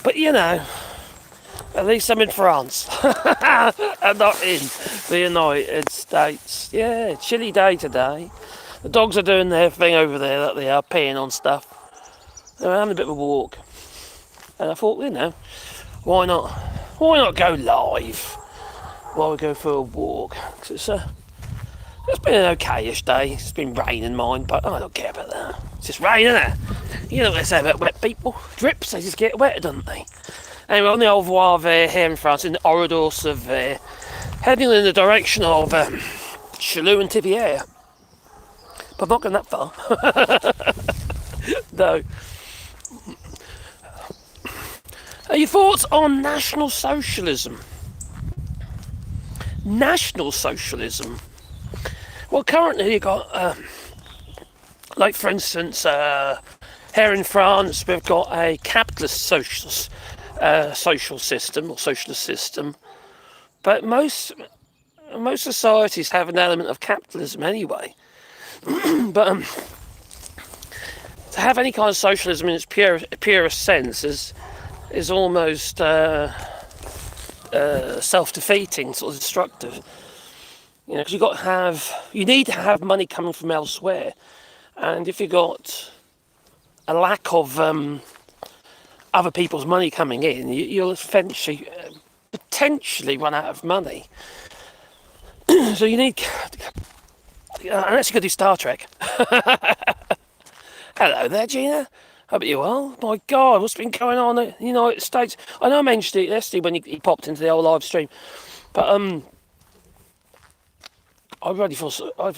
But you know, at least I'm in France. I'm not in the United States. Yeah, chilly day today. The dogs are doing their thing over there, that they are peeing on stuff. They're having a bit of a walk. And I thought, you know, why not? Why not go live while we go for a walk? 'Cause it's been an okayish day. It's been raining mine, but I don't care about that. It's just rain, isn't it? You know what they say about wet people? Drips, they just get wetter, don't they? Anyway, on the old voie here in France, in the Corridor Severe, heading in the direction of Chalou and Tivier. But I'm not going that far. No. Your thoughts on National Socialism? National Socialism? Well, currently you've got, like for instance, here in France, we've got a capitalist social system or socialist system, but most societies have an element of capitalism anyway. But to have any kind of socialism in its purest sense is almost self-defeating, sort of destructive. You know, because you need to have money coming from elsewhere, and if you've got a lack of other people's money coming in, you'll eventually potentially run out of money. So you need, unless you could do Star Trek. Hello there, Gina. Hope you well. My God, what's been going on in the United States? I know I mentioned it yesterday when he popped into the old live stream, but I really feel. I'm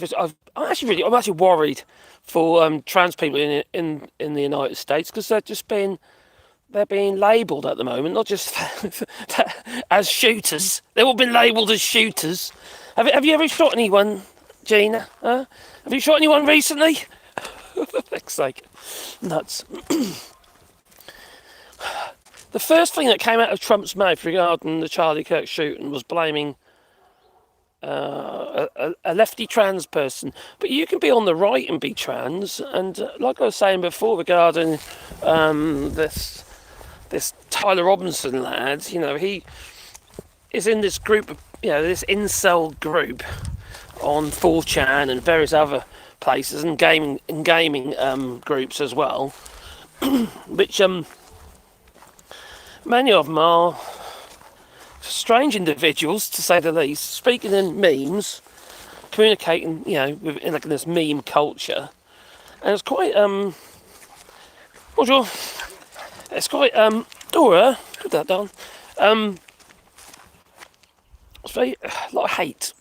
actually worried for trans people in the United States, because they're being labelled at the moment, not just as shooters. They've all been labelled as shooters. Have you ever shot anyone, Gina? Huh? Have you shot anyone recently? For fuck's sake. Nuts. The first thing that came out of Trump's mouth regarding the Charlie Kirk shooting was blaming a lefty trans person. But you can be on the right and be trans, and like I was saying before regarding this Tyler Robinson lad, you know, he is in this group of, you know, this incel group on 4chan and various other places, and gaming groups as well, which many of them are strange individuals, to say the least, speaking in memes, communicating, you know, with like this meme culture, and it's quite bonjour. It's quite Dora, put that down. It's very a lot of hate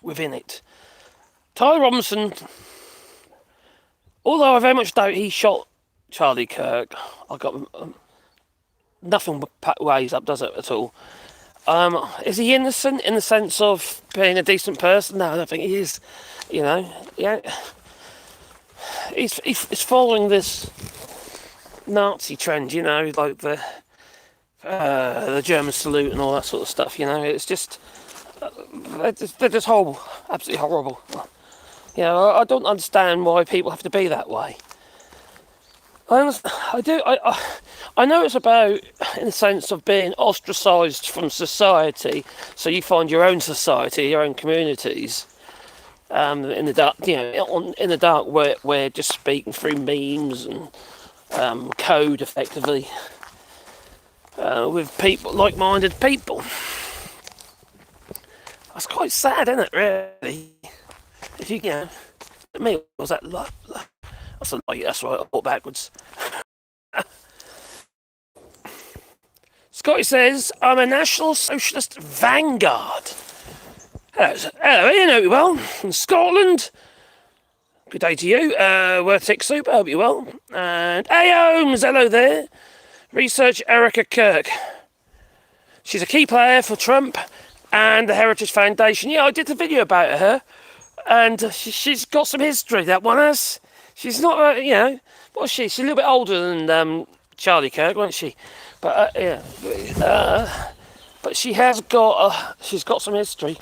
within it. Tyler Robinson, although I very much doubt he shot Charlie Kirk, I got nothing but ways up, does it at all? Is he innocent in the sense of being a decent person? No, I don't think he is. You know, yeah, he's following this Nazi trend. You know, like the German salute and all that sort of stuff. You know, it's just they're just horrible, absolutely horrible. You know, I don't understand why people have to be that way. I do. I know it's about, in the sense of being ostracised from society, so you find your own society, your own communities, in the dark. You know, in the dark, where just speaking through memes and code, effectively, with people, like-minded people. That's quite sad, isn't it? Really, if you know, me, was that love? That's a lie. That's right. I bought backwards. Scotty says, I'm a National Socialist vanguard. Hello, Ian, hope you're well. From Scotland. Good day to you. Worth Soup, I hope you're well. And hey, Holmes, hello there. Research Erica Kirk. She's a key player for Trump and the Heritage Foundation. Yeah, I did the video about her. And she's got some history, that one has. She's not, you know, what's she? She's a little bit older than Charlie Kirk, wasn't she? But yeah, but she has got she's got some history.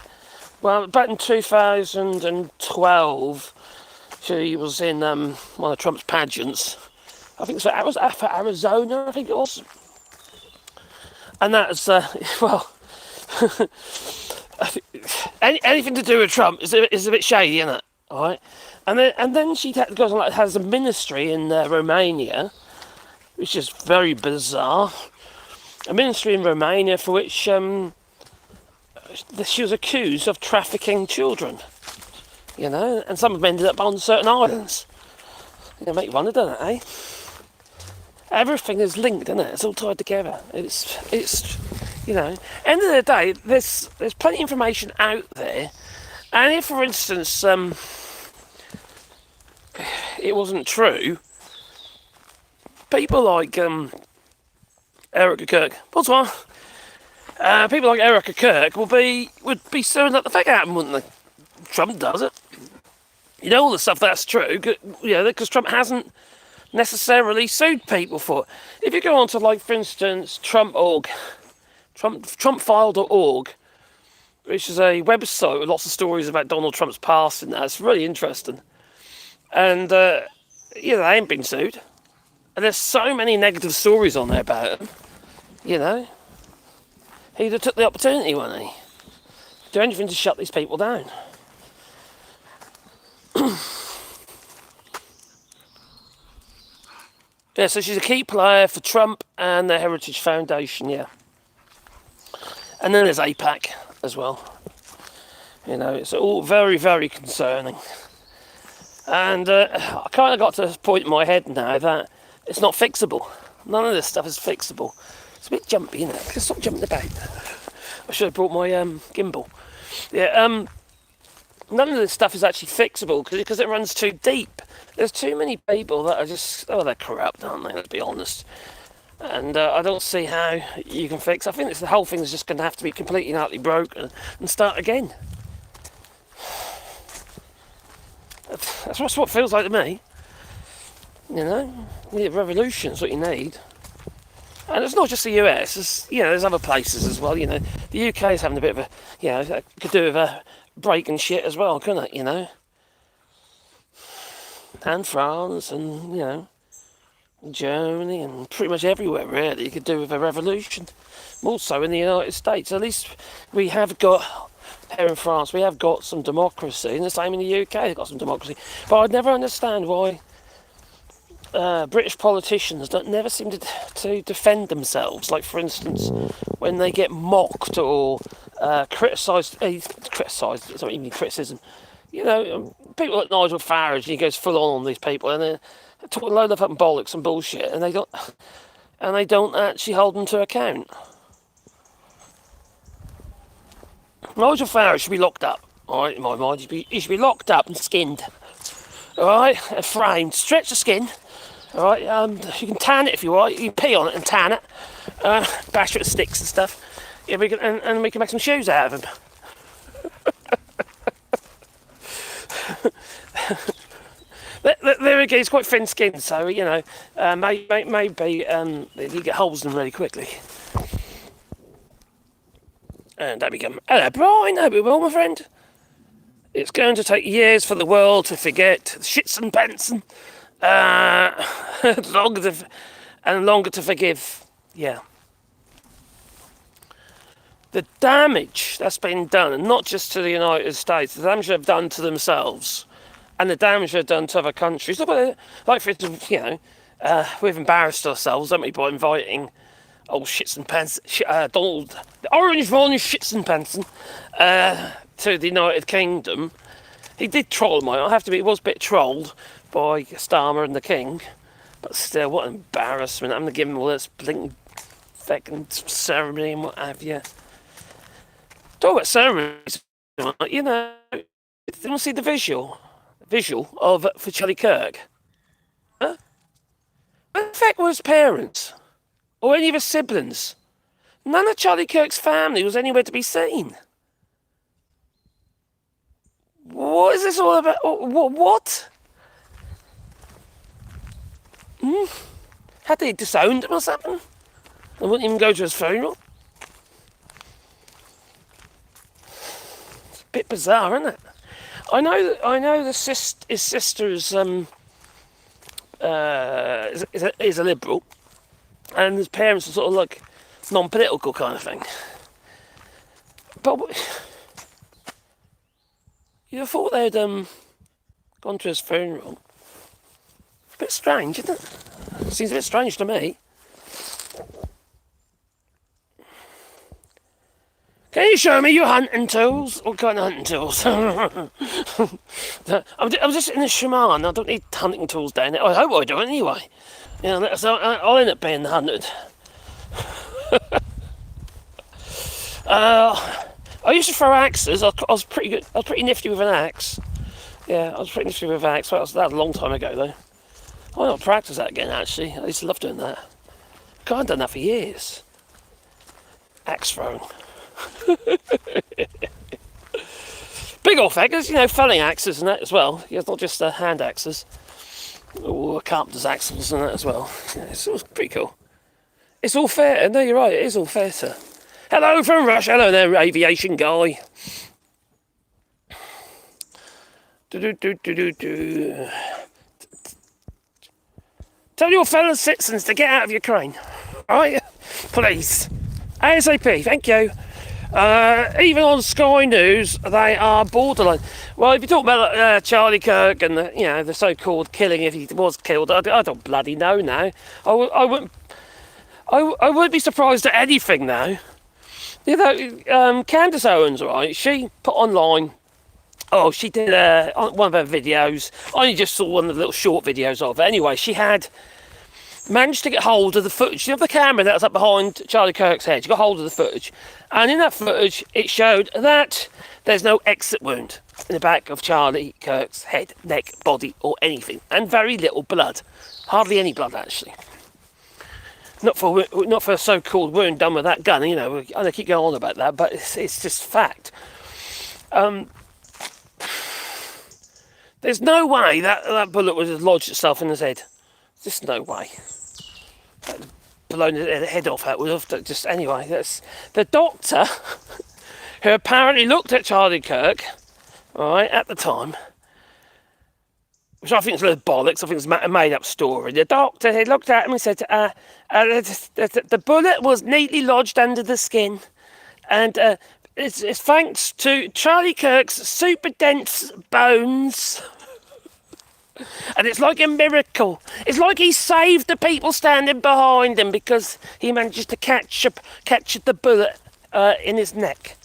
Well, back in 2012, she was in one of Trump's pageants. I think it was for Arizona. I think it was. And that's well, anything to do with Trump is a bit shady, isn't it? All right, and then she goes on like has a ministry in Romania, which is very bizarre. A ministry in Romania for which she was accused of trafficking children. You know, and some have ended up on certain islands. You make you wonder, doesn't it, eh? Everything is linked, isn't it? It's all tied together. It's you know. End of the day, there's plenty of information out there, and if, for instance, it wasn't true, people like Erica Kirk, bonsoir. People like Erica Kirk would be stirring up the fuck out of them, wouldn't they? Trump does it. You know, all the stuff that's true, because Trump hasn't necessarily sued people for it. If you go on to, like, for instance, Trumpfile.org, which is a website with lots of stories about Donald Trump's past, and that's really interesting. And, they ain't been sued. And there's so many negative stories on there about him, you know. He'd have took the opportunity, wouldn't he? Do anything to shut these people down. Yeah, so she's a key player for Trump and the Heritage Foundation, yeah. And then there's APAC as well. You know, it's all very, very concerning. And I kind of got to a point in my head now that it's not fixable. None of this stuff is fixable. It's a bit jumpy, isn't it? Just stop jumping about. I should have brought my gimbal. Yeah, none of this stuff is actually fixable because it runs too deep. There's too many people that are just, they're corrupt, aren't they? Let's be honest. And I don't see how you can fix. I think the whole thing is just going to have to be completely and utterly broken and start again. That's what it feels like to me. You know, you need a revolution. Is what you need. And it's not just the US. It's, there's other places as well. You know, the UK is having a bit of a, could do with a break and shit as well, couldn't it? You know, and France and Germany and pretty much everywhere really you could do with a revolution. Also in the United States, at least we have got. Here in France, we have got some democracy, and the same in the UK, they've got some democracy. But I'd never understand why British politicians never seem to defend themselves. Like, for instance, when they get mocked or criticised, it's not even criticism. You know, people like Nigel Farage, he goes full on these people, and they're talking a load of fucking bollocks and bullshit, and they don't actually hold them to account. Nigel Farage should be locked up, alright, in my mind. He should be locked up and skinned, alright, and framed. Stretch the skin, alright, you can tan it if you want, you can pee on it and tan it, bash it with sticks and stuff, yeah, we can make some shoes out of him. There again, he's quite thin-skinned, so, maybe you get holes in them really quickly. And there we go. Hello, Brian. Hope you're well, my friend. It's going to take years for the world to forget shits and pants and longer to forgive. Yeah. The damage that's been done, and not just to the United States, the damage they've done to themselves, and the damage they've done to other countries. Look at it. Like, for instance, we've embarrassed ourselves, haven't we, by inviting old shits and pants, Donald, the orange one shits and pants, to the United Kingdom. He did troll him, I have to be, he was a bit trolled by Starmer and the King, but still, what an embarrassment. I'm going to give him all this blinking fucking ceremony and what have you. Talk about ceremonies, you want to see the visual for Charlie Kirk? Huh? Where the fuck were his parents? Or any of his siblings? None of Charlie Kirk's family was anywhere to be seen. What is this all about? What? Had they disowned him or something? They wouldn't even go to his funeral? It's a bit bizarre, isn't it? I know his sister is a liberal. And his parents are sort of like non-political kind of thing. But you thought they'd gone to his funeral. A bit strange, isn't it? Seems a bit strange to me. Can you show me your hunting tools? What kind of hunting tools? I'm just in a shaman. I don't need hunting tools down there. I hope I do anyway. So I'll end up being hunted. I used to throw axes. I was pretty good. I was pretty nifty with an axe. Yeah, I was pretty nifty with an axe. That was a long time ago though. Why not practice that again? Actually, I used to love doing that. God, I've done that for years. Axe throwing. Big old figures, felling axes and that as well. Yeah, it's not just hand axes. Or carpenter's axles and that as well. Yeah, it's all pretty cool. It's all fair. No, you're right. It is all fair, sir. Hello from Russia. Hello there, aviation guy. Tell your fellow citizens to get out of Ukraine. All right? Please. ASAP. Thank you. Even on Sky News, they are borderline. Well, if you talk about Charlie Kirk and the so-called killing, if he was killed, I don't bloody know now. I wouldn't be surprised at anything now. Candace Owens, right? She put online. Oh, she did one of her videos. I only just saw one of the little short videos of it. Anyway, she had managed to get hold of the footage of the camera that was up behind Charlie Kirk's head. She got hold of the footage, and in that footage it showed that there's no exit wound in the back of Charlie Kirk's head, neck, body or anything, and very little blood. Hardly any blood actually. Not for a so-called wound done with that gun, I keep going on about that, but it's just fact. There's no way that bullet would have lodged itself in his head. Just no way. Blown the head off, that would have just anyway. That's the doctor who apparently looked at Charlie Kirk, right, at the time, which I think is a little bollocks. I think it's a made-up story. The doctor, he looked at him and said, the bullet was neatly lodged under the skin, and it's thanks to Charlie Kirk's super dense bones. And it's like a miracle. It's like he saved the people standing behind him because he managed to catch the bullet in his neck.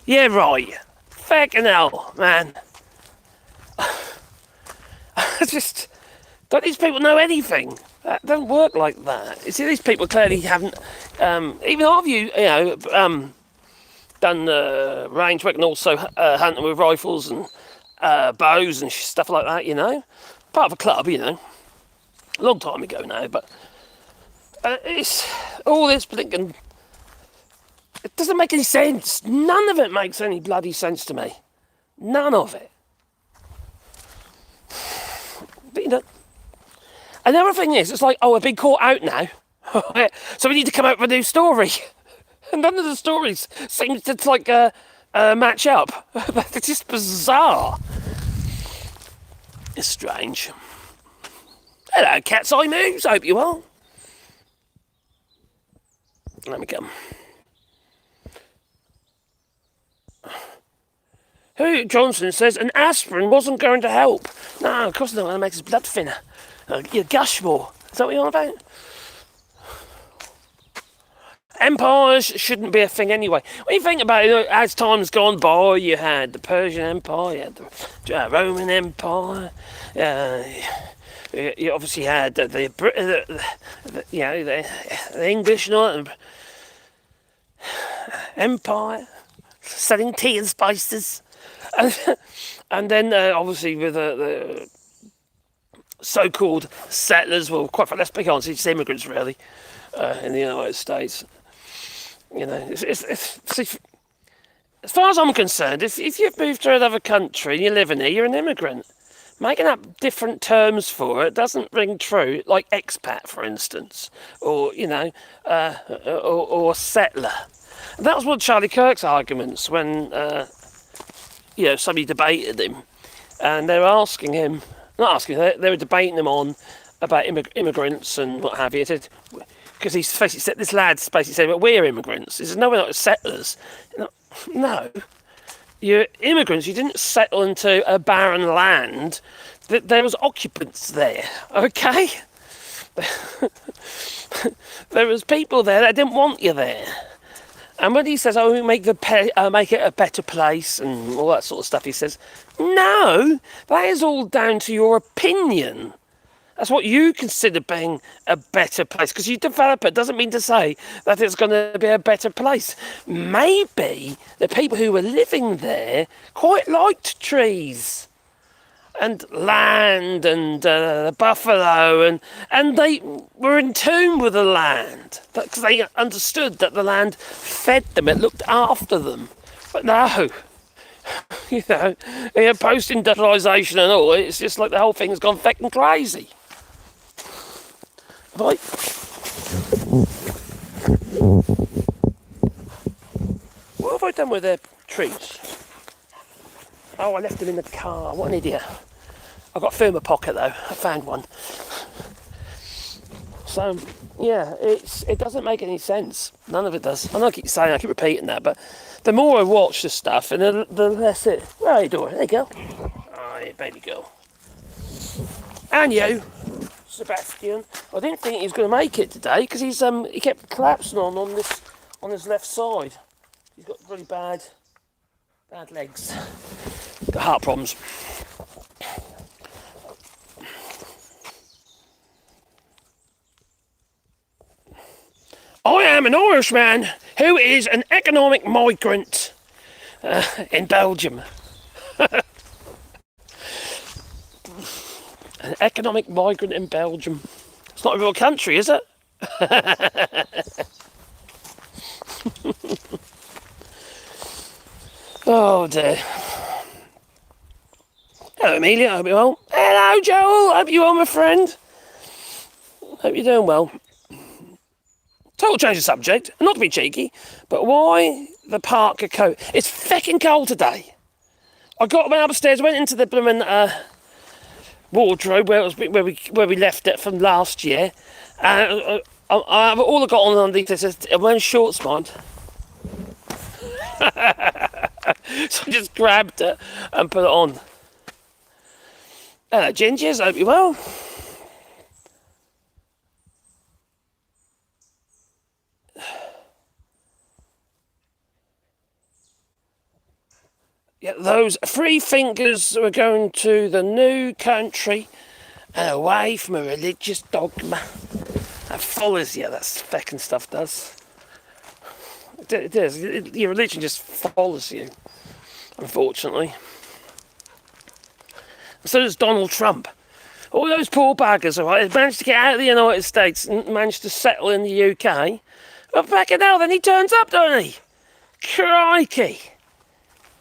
Yeah, right. Fucking hell, man. Don't these people know anything? That doesn't work like that. You see, these people clearly haven't, even of you, done range work and also hunting with rifles and bows and stuff like that, Part of a club, a long time ago now, but it's all this blinking. It doesn't make any sense. None of it makes any bloody sense to me. None of it. But another thing is, it's like, we've been caught out now, so we need to come out with a new story. And none of the stories seem to match up. It's just bizarre. It's strange. Hello, Cat's Eye Moves. Hope you are. Let me come. Who Johnson says an aspirin wasn't going to help. No, of course not. It makes his blood thinner. You gush more. Is that what you're on about? Empires shouldn't be a thing anyway. When you think about it, as time's gone by, you had the Persian Empire, you had the Roman Empire, you obviously had the English Empire, selling tea and spices, and then obviously with the so-called settlers, well, quite frankly, let's be honest, it's immigrants really in the United States. As far as I'm concerned, if you've moved to another country and you live in here, you're an immigrant. Making up different terms for it doesn't ring true, like expat, for instance, or or settler. And that was one of Charlie Kirk's arguments when somebody debated him, and they were asking him, they were debating him on about immigrants and what have you. He said, because this lad's basically said, well, we're immigrants. He says, no, we're not settlers. No, you're immigrants. You didn't settle into a barren land. There was occupants there, okay? There was people there that didn't want you there. And when he says, oh, we make it a better place and all that sort of stuff, he says, no, that is all down to your opinion. That's what you consider being a better place. Because you develop it doesn't mean to say that it's going to be a better place. Maybe the people who were living there quite liked trees and land and buffalo, and they were in tune with the land because they understood that the land fed them, it looked after them. But no, post-industrialisation and all, it's just like the whole thing's gone feckin' crazy. Right. What have I done with their trees? Oh, I left them in the car. What an idiot. I've got a firmer pocket though. I found one. So, yeah, it doesn't make any sense. None of it does. I keep repeating that, but the more I watch the stuff, and the less it... Where are you doing? There you go. Oh, yeah, baby girl. And you, Sebastian. I didn't think he was going to make it today because he kept collapsing on his left side. He's got really bad legs. Got heart problems. I am an Irishman who is an economic migrant in Belgium. An economic migrant in Belgium. It's not a real country, is it? Oh dear. Hello Amelia, I hope you're well. Hello Joel, hope you're well my friend. Hope you're doing well. Total change of subject, not to be cheeky, but why the Parker coat? It's feckin' cold today. Went upstairs, went into the blooming wardrobe where we left it from last year. All I got on underneath is I'm wearing shorts, mind. So I just grabbed it and put it on. Hello, Gingers, hope you're well. Yeah, those free thinkers were going to the new country and away from a religious dogma. That follows you, that feckin' stuff does. It does. Your religion just follows you, unfortunately. So does Donald Trump. All those poor buggers, all right, they managed to get out of the United States and managed to settle in the UK. But back in hell, then he turns up, doesn't he? Crikey.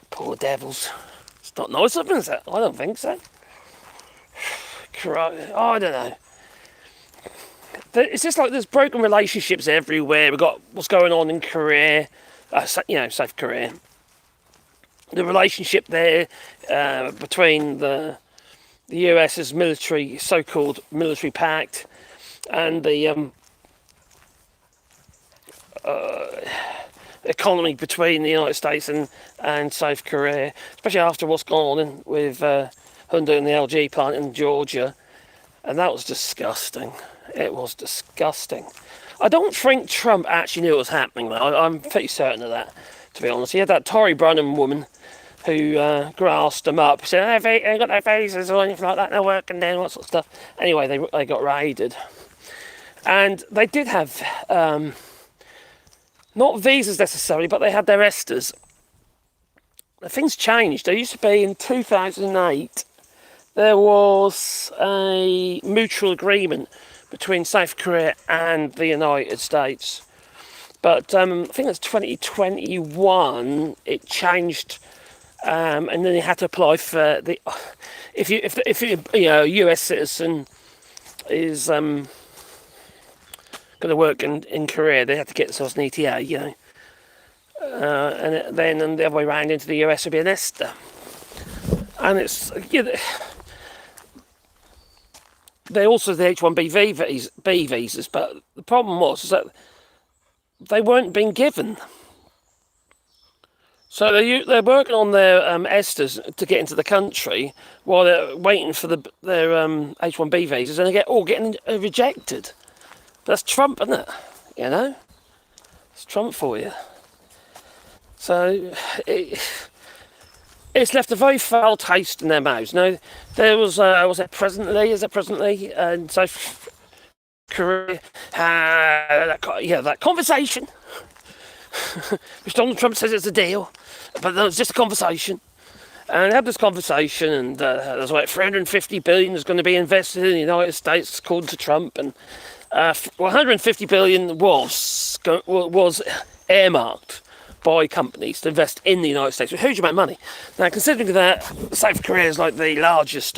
Poor devils. It's not nice of them, is it? I don't think so. I don't know. It's just like there's broken relationships everywhere. We've got what's going on in Korea, South Korea. The relationship there between the US's military, so-called military pact, and the economy between the United States and South Korea, especially after what's gone on with Hyundai and the LG plant in Georgia. And that was disgusting. It was disgusting. I don't think Trump actually knew what was happening, though. I'm pretty certain of that, to be honest. He had that Tory Brennan woman who grassed him up. He said, they ain't got no faces or anything like that, they're working there, all that sort of stuff. Anyway, they got raided. And they did have, not visas necessarily, but they had their ESTAs. Things changed. There used to be, in 2008, there was a mutual agreement between South Korea and the United States. But I think it's 2021, it changed, and then you had to apply for the... If you a US citizen is going to work in Korea, they had to get themselves an ETA, and then the other way around into the US would be an ESTA. And it's... they also the H1B visas, but the problem was that they weren't being given. So they're working on their ESTAs to get into the country while they're waiting for their H1B visas, and they get all getting rejected. But that's Trump, isn't it? You know, it's Trump for you. So it's left a very foul taste in their mouths. Now, there was President Lee in South Korea? That conversation. Which Donald Trump says it's a deal, but it was just a conversation. And they had this conversation, and there's like 350 billion is going to be invested in the United States, according to Trump, and 150 billion was earmarked by companies to invest in the United States, a huge amount of money. Now, considering that South Korea is like the largest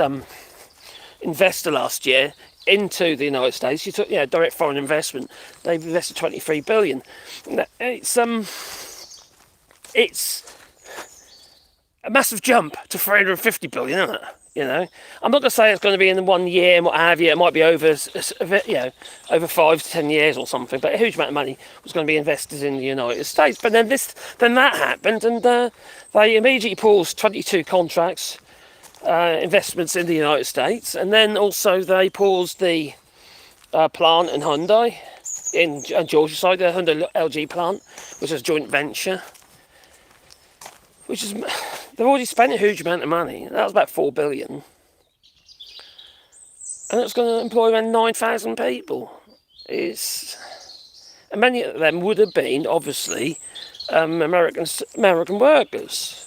investor last year into the United States, you took direct foreign investment. They've invested 23 billion. It's a massive jump to 350 billion, isn't it? You know, I'm not going to say it's going to be in 1 year and what have you. It might be over 5 to 10 years or something. But a huge amount of money was going to be invested in the United States. But then that happened, and they immediately paused 22 contracts. Investments in the United States, and then also they paused the plant in Hyundai in Georgia side, the Hyundai LG plant, which is a joint venture. They've already spent a huge amount of money. That was about 4 billion, and it's going to employ around 9,000 people. And many of them would have been obviously American workers.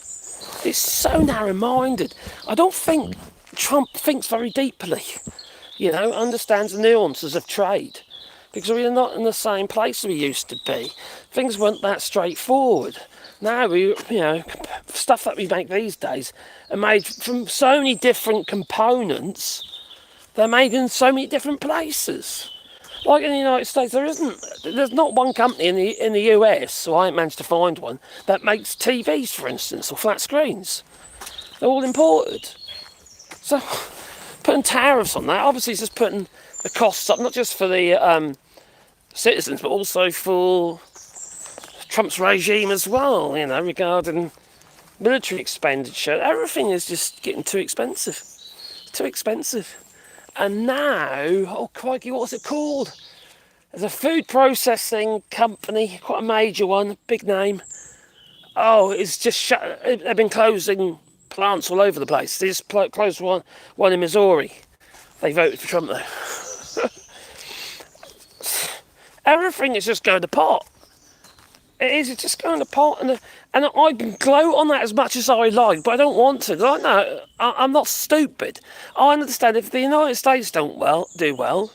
It's so narrow-minded. I don't think Trump thinks very deeply, understands the nuances of trade, because we're not in the same place we used to be. Things weren't that straightforward. Now, stuff that we make these days are made from so many different components. They're made in so many different places. Like in the United States, there's not one company in the US, so I ain't managed to find one, that makes TVs, for instance, or flat screens. They're all imported. So putting tariffs on that, obviously, is just putting the costs up, not just for the citizens, but also for Trump's regime as well, regarding military expenditure. Everything is just getting too expensive. Too expensive. And now, oh crikey, what's it called? There's a food processing company, quite a major one, big name. Oh, it's just shut. They've been closing plants all over the place. They just closed one in Missouri. They voted for Trump though. Everything is just going to pot. It's just going to pot, and I can gloat on that as much as I like, but I don't want to. I'm not stupid. I understand if the United States do well,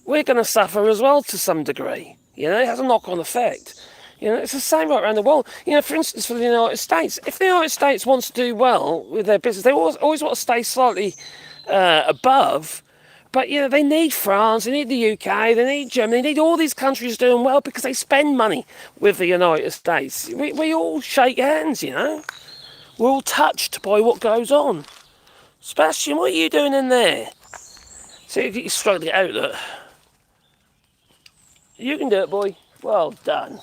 we're going to suffer as well to some degree. It has a knock-on effect. It's the same right around the world. For instance, for the United States, if the United States wants to do well with their business, they always want to stay slightly above. But, they need France, they need the UK, they need Germany, they need all these countries doing well because they spend money with the United States. We all shake hands, We're all touched by what goes on. Sebastian, what are you doing in there? See, you struggled it out, look. You can do it, boy. Well done.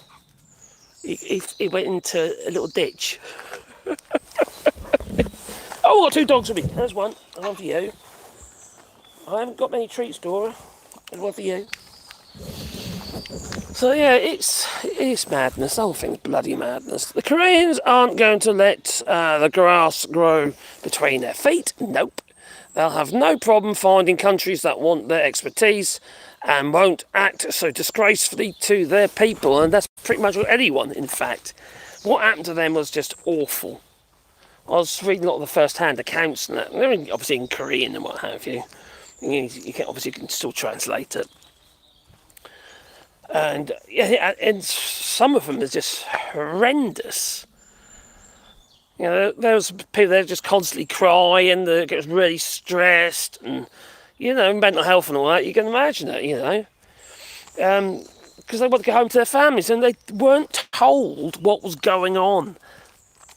He went into a little ditch. Oh, I've got 2 dogs with me. There's one. And one for you. I haven't got many treats, Dora. There's one for you. So yeah, it's madness. The whole thing's bloody madness. The Koreans aren't going to let the grass grow between their feet. Nope. They'll have no problem finding countries that want their expertise and won't act so disgracefully to their people. And that's pretty much anyone, in fact. What happened to them was just awful. I was reading a lot of the first-hand accounts and that. They're obviously in Korean and what have you. You can still translate it. And some of them are just horrendous. There's people that just constantly crying, that get really stressed, and mental health and all that. You can imagine it, because they want to go home to their families, and they weren't told what was going on.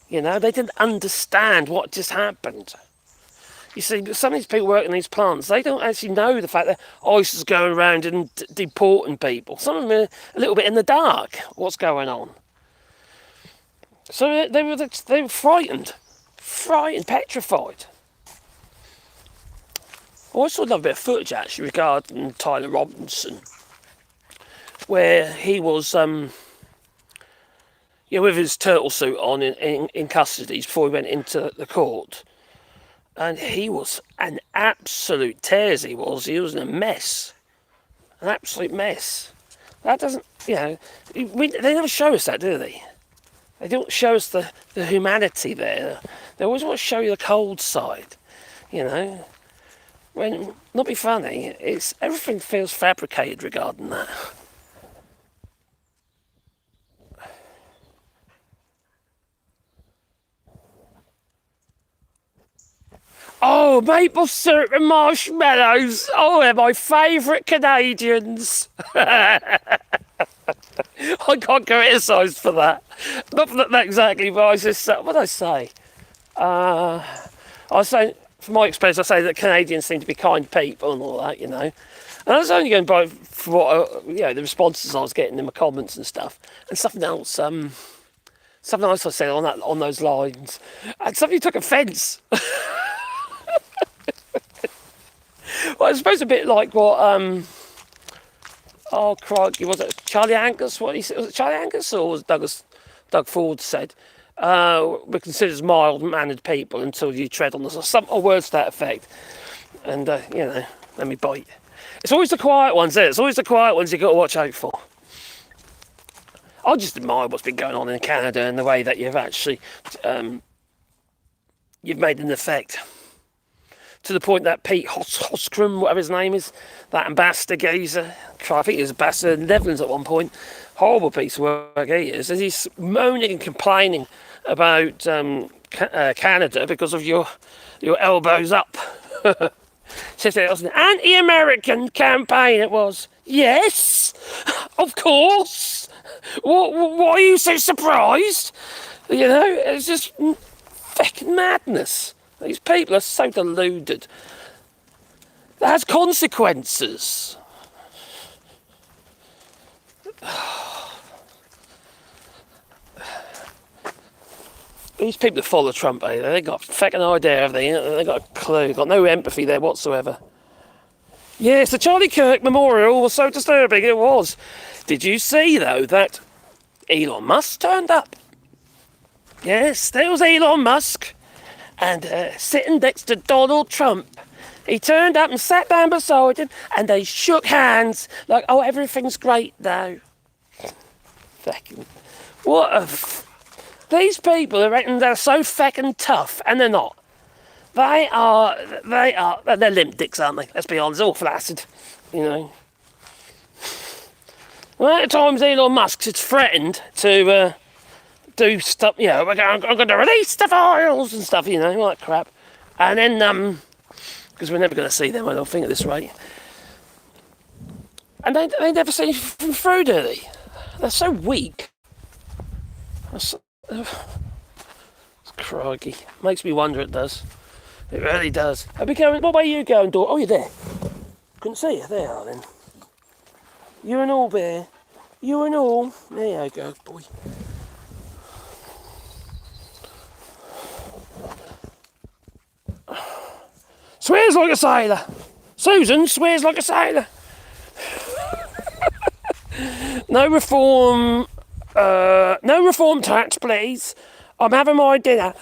They didn't understand what just happened. You see, some of these people working in these plants, they don't actually know the fact that ICE is going around and deporting people. Some of them are a little bit in the dark, what's going on. So they were frightened, petrified. I also love a bit of footage, actually, regarding Tyler Robinson, where he was, with his turtle suit on in custody before he went into the court. And he was an absolute tears, he was. He was in a mess. An absolute mess. That doesn't, they never show us that, do they? They don't show us the humanity there. They always want to show you the cold side, When, not be funny, everything feels fabricated regarding that. Oh, maple syrup and marshmallows. Oh, they're my favourite Canadians. I got criticised for that. Not for that exactly, but I just, what did I say? I was saying, from my experience, I say that Canadians seem to be kind people and all that, And I was only going by for what, the responses I was getting in my comments and stuff. And something else I said on those lines. And somebody took offence. Well, I suppose a bit like what, oh crikey, was it Charlie Angus? What he said, was it Charlie Angus or was Doug Ford said? We're considered as mild-mannered people until you tread on us, or words to that effect. And let me bite. It's always the quiet ones, isn't it? It's always the quiet ones you've got to watch out for. I just admire what's been going on in Canada and the way that you've actually you've made an effect. To the point that Pete Hoskrum, whatever his name is, that ambassador geezer, I think he was ambassador in the Netherlands at one point, horrible piece of work he is, and he's moaning and complaining about Canada because of your elbows up. Says it was an anti-American campaign, it was. Yes, of course. Why are you so surprised? It's just fucking madness. These people are so deluded. That has consequences. These people that follow Trump, they got a fucking idea of they got a clue, got no empathy there whatsoever. Yes, the Charlie Kirk memorial was so disturbing, it was. Did you see, though, that Elon Musk turned up? Yes, there was Elon Musk. And sitting next to Donald Trump. He turned up and sat down beside him and they shook hands like, oh, everything's great now. Fucking, these people are reckon they're so fucking tough, and they're not. They're limp dicks, aren't they? Let's be honest, all flaccid, Well, at times Elon Musk has threatened to do stuff, I'm going to release the files and stuff, all that crap. And then, because we're never going to see them, I don't think, at this rate. And they never see them through, do they? They're so weak. Crikey. Makes me wonder, it does. It really does. What way are you going, daughter? Oh, you're there. Couldn't see you. There you are, then. You and all, bear. You and all. There you go, boy. Swears like a sailor. Susan swears like a sailor. No reform tax, please. I'm having my dinner.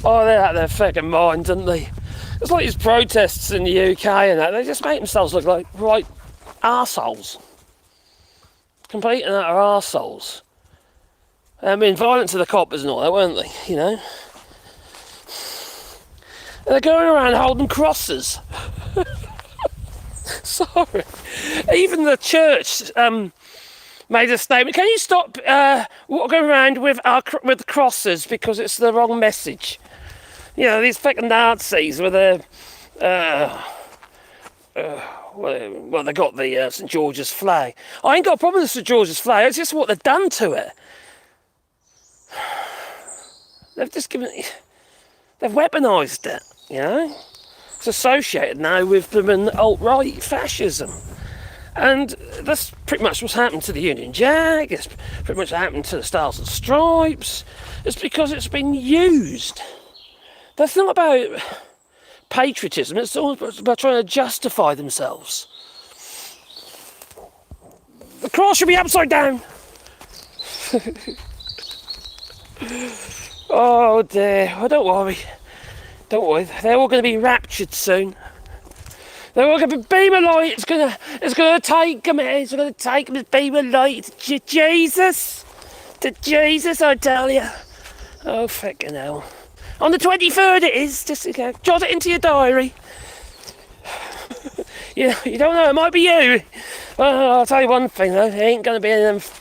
Oh, they're out of their fucking minds, aren't they? It's like these protests in the UK and that. They just make themselves look like right arseholes. Complete and utter arseholes. I mean, violent to the coppers and all that, weren't they? And they're going around holding crosses. Sorry. Even the church made a statement. Can you stop walking around with crosses because it's the wrong message? These fucking Nazis with their... well, they got the St George's flag. I ain't got a problem with St George's flag. It's just what they've done to it. They've just they've weaponised it, you know? It's associated now with them and alt-right fascism. And that's pretty much what's happened to the Union Jack. It's pretty much happened to the Stars and Stripes. It's because it's been used. That's not about patriotism. It's all about trying to justify themselves. The cross should be upside down. Oh dear. Oh, don't worry. Don't worry. They're all going to be raptured soon. They're all going to be beam of light. It's going to take them. It's going to take them as beam of light to Jesus. To Jesus, I tell you. Oh, fucking hell. On the 23rd it is. Just jot it into your diary. Yeah, you don't know. It might be you. Well, I'll tell you one thing though. It ain't going to be any of them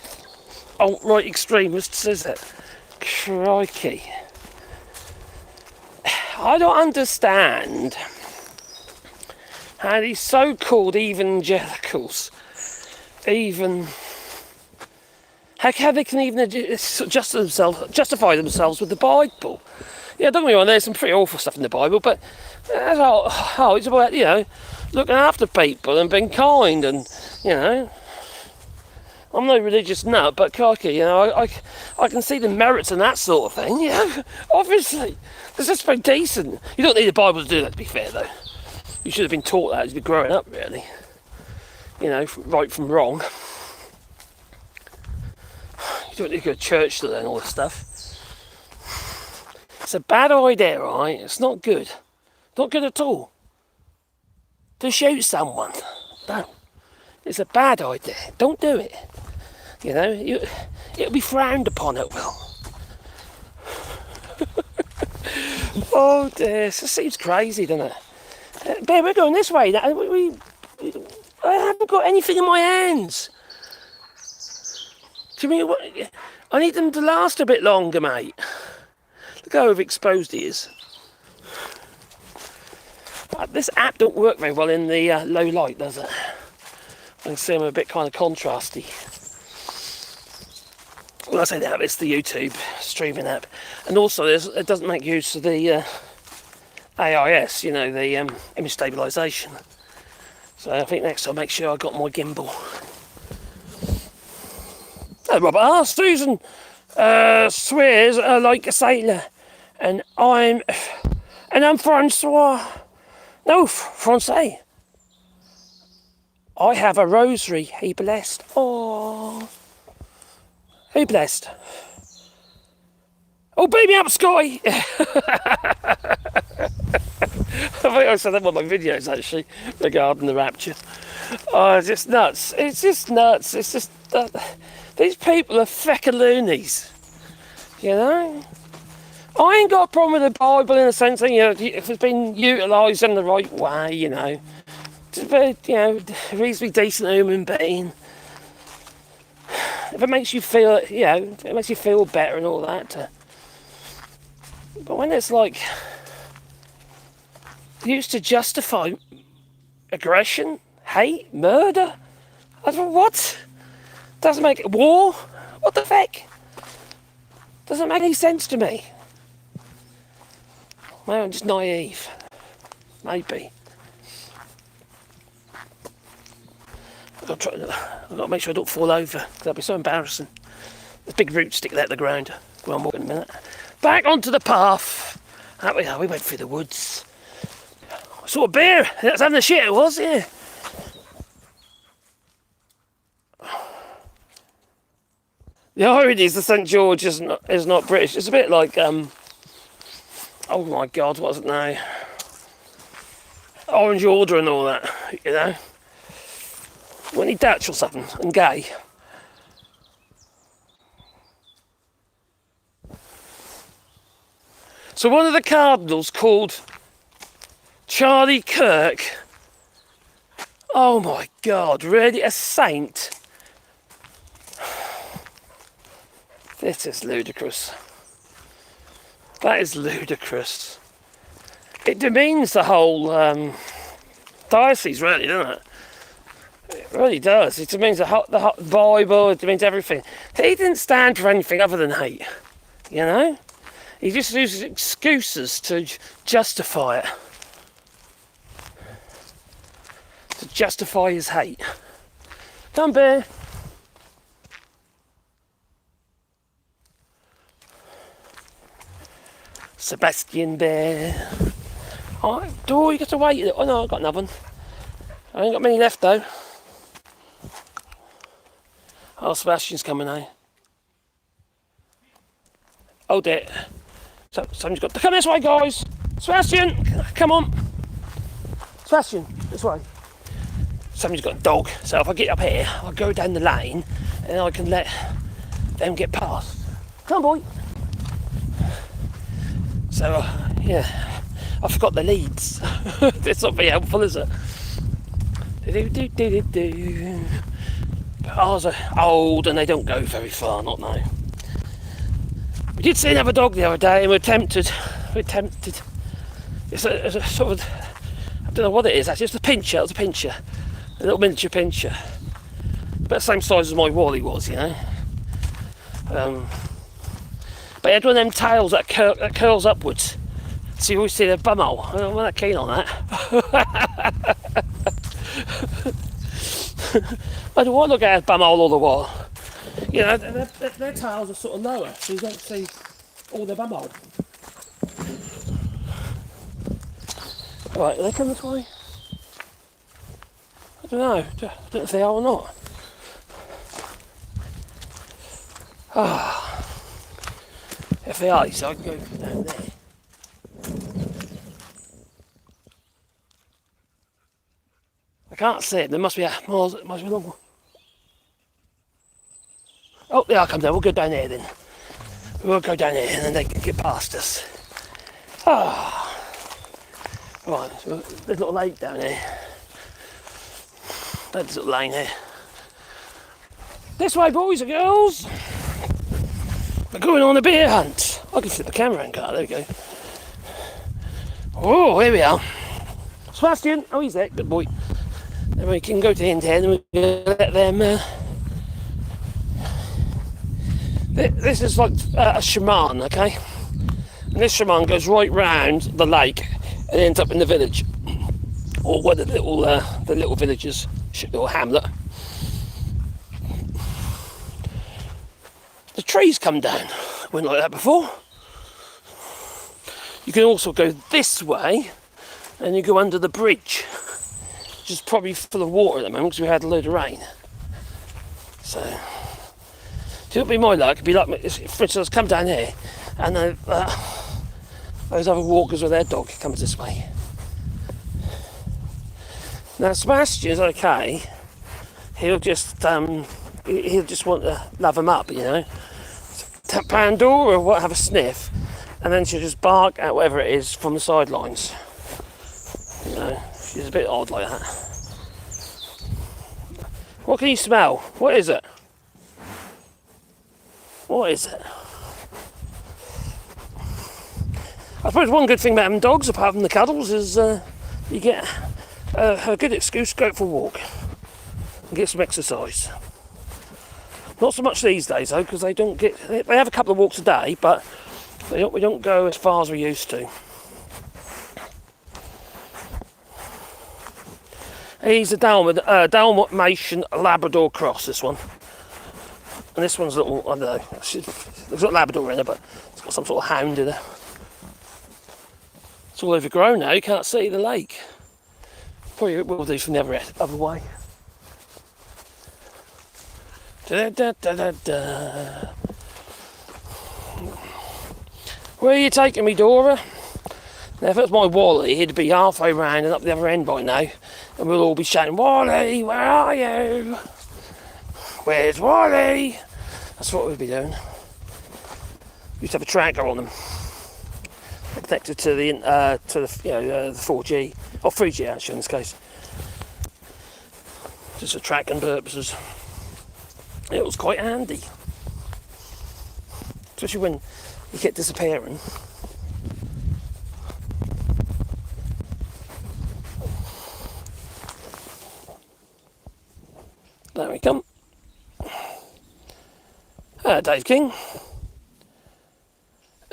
alt-right extremists, is it? Crikey. I don't understand how these so-called evangelicals how they can even justify themselves with the Bible. Yeah, don't get me wrong, there's some pretty awful stuff in the Bible, but it's about, you know, looking after people and being kind, and, you know, I'm no religious nut, but crikey, you know, I can see the merits in that sort of thing, you know, obviously. It's just very decent. You don't need the Bible to do that, to be fair, though. You should have been taught that as you're growing up, really. You know, right from wrong. You don't need to go to church to learn all this stuff. It's a bad idea, right? It's not good. Not good at all. To shoot someone. No. It's a bad idea. Don't do it. You know, it'll be frowned upon, it will. Oh dear, it seems crazy, doesn't it? But we're going this way now. I haven't got anything in my hands. Do you mean what? I need them to last a bit longer, mate. Look how overexposed he is. This app don't work very well in the low light, does it? I can see I'm a bit kind of contrasty. When I say that, it's the YouTube streaming app. And also, it doesn't make use of the AIS, you know, the image stabilisation. So I think next time, make sure I got my gimbal. Oh, Robert, Susan swears like a sailor, and I'm Francois. No, Francais. I have a rosary. He blessed. Oh, he blessed. Oh, beam me up, Scotty. I think I said that in one of my videos, actually, regarding the rapture. Oh, it's just nuts. It's just nuts. It's just... these people are feckin' loonies. You know? I ain't got a problem with the Bible in the sense that, you know, if it's been utilised in the right way, you know. It's a, you know, reasonably decent human being. If it makes you feel, you know, if it makes you feel better and all that. But when it's like used to justify aggression, hate, murder, I thought, what? Doesn't make war? What the heck? Doesn't make any sense to me. Maybe I'm just naive. Maybe. I've got to make sure I don't fall over, because that'd be so embarrassing. There's a big root sticking out of the ground. Go on, walk in a minute. Back onto the path. That we are. We went through the woods. I saw a bear. That's having a shit, it was, yeah. The irony is the St George is not British. It's a bit like, oh my God, what's it now? Orange Order and all that, you know. Wasn't he Dutch or something, and gay? So one of the cardinals called Charlie Kirk, oh my God, really, a saint? This is ludicrous. That is ludicrous. It demeans the whole diocese, really, doesn't it? It really does. It demeans the whole Bible, it demeans everything. He didn't stand for anything other than hate, you know? He just uses excuses to justify it. To justify his hate. Come, bear. Sebastian bear. Oh, you got to wait. Oh no, I've got another one. I ain't got many left though. Oh, Sebastian's coming now. Oh dear. So, someone's got to come this way, guys. Sebastian, come on. Sebastian, this way. Somebody's got a dog, so if I get up here, I'll go down the lane and I can let them get past. Come on, boy. So, yeah, I forgot the leads. It's not very helpful, is it? Ours are old and they don't go very far, not now. We did see another dog the other day and we're tempted. It's a sort of, I don't know what it is actually, it's a pincher, a little miniature pincher. About the same size as my Wally was, you know. But he had one of them tails that curls upwards. So you always see the bumhole. I'm not that keen on that. I don't want to look at his bumhole all the while. You know, their tails are sort of lower, so you don't see all their bumhole. Right, are they coming this way? I don't know. I don't know if they are or not. If they are, so I can go down there. I can't see it. There must be a miles. It must be long. Oh, they are coming down. We'll go down there then. We'll go down there and then they can get past us. Right, so there's a little lake down here. There's a little lane here. This way, boys and girls. We're going on a bear hunt. I can flip the camera in car. There we go. Oh, here we are. Sebastian. Oh, he's there. Good boy. Then we can go to the end here and we're going to let them... This is like a shaman, okay? And this shaman goes right round the lake and ends up in the village. Or one of the little villages, little hamlet. The trees come down. Went like that before. You can also go this way and you go under the bridge, which is probably full of water at the moment because we had a load of rain. So, it would be my luck. It'd be like, for instance, come down here and those other walkers with their dog comes this way. Now Sebastian's okay. He'll just want to love them up, you know. Tap Pandora or have a sniff, and then she'll just bark at whatever it is from the sidelines. You know, she's a bit odd like that. What can you smell? What is it? What is it? I suppose one good thing about having dogs, apart from the cuddles, is you get a good excuse to go for a walk and get some exercise. Not so much these days though, because they have a couple of walks a day, but we don't go as far as we used to. He's a Dalmatian Labrador cross, this one. And this one's a little, I don't know, it's got Labrador in it, but it's got some sort of hound in it. It's all overgrown now, you can't see the lake. Probably it will do from the other way. Da, da, da, da, da. Where are you taking me, Dora? Now, if it was my Wally, he'd be halfway round and up the other end by now, and we'll all be shouting, "Wally, where are you? Where's Wally?" That's what we'd be doing. We used to have a tracker on them, connected to the 4G or 3G actually in this case, just for tracking purposes. It was quite handy, especially when you get disappearing. There we come. Dave King.